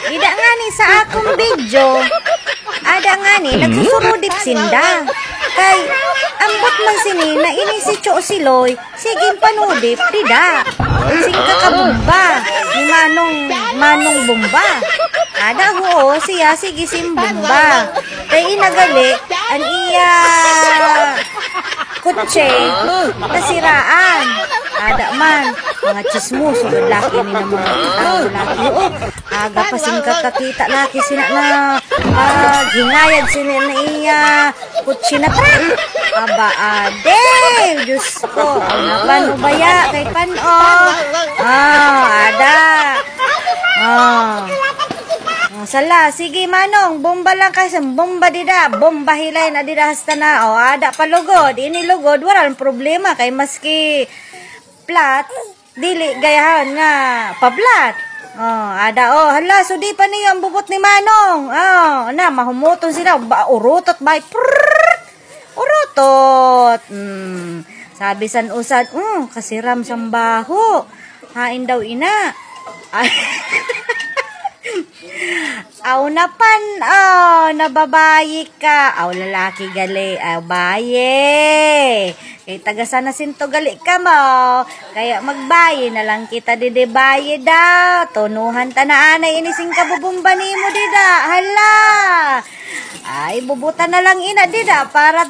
Ida nga ni sa akong video. Ada nga ni, nagsusurudip sinda. Kay, ambot man sini na ini si Cho Siloy, sige panudip, dida. Sing kakabumba, ni Manong Bumba. Ada ho, siya sige simbumba. Kay inagali, an iya kutse, nasiraan. Ada man, mga chismus, laki ni na mga laki. Oo, aga pa sing kakakita laki sina na gingayad sina na iya kutsi na tra. Aba, ade, Diyos ko, ano baya kay Pano? Ada. Sala, sige Manong, bomba lang kasi, bomba dida, bomba hilay na dida hasta na. Ada pa lugod, ini lugod, walang problema kay maski plat, dili gayahan nga pablat. Ada hala sudi pa niyo ang bubot ni Manong. Na mahumuton sila, urutot bay. Urutot. Sabi san usad, kasiram sang baho. Hain daw ina. Aw napan, nababayi ka. Aw lalaki gali, baye. Kay taga sana sinto gali ka mo. Kaya magbayi na lang kita didebaye daw. Tunuhan ta na anay inising kabubumba ni mo dida. Hala. Ay bubutan na lang ina dida para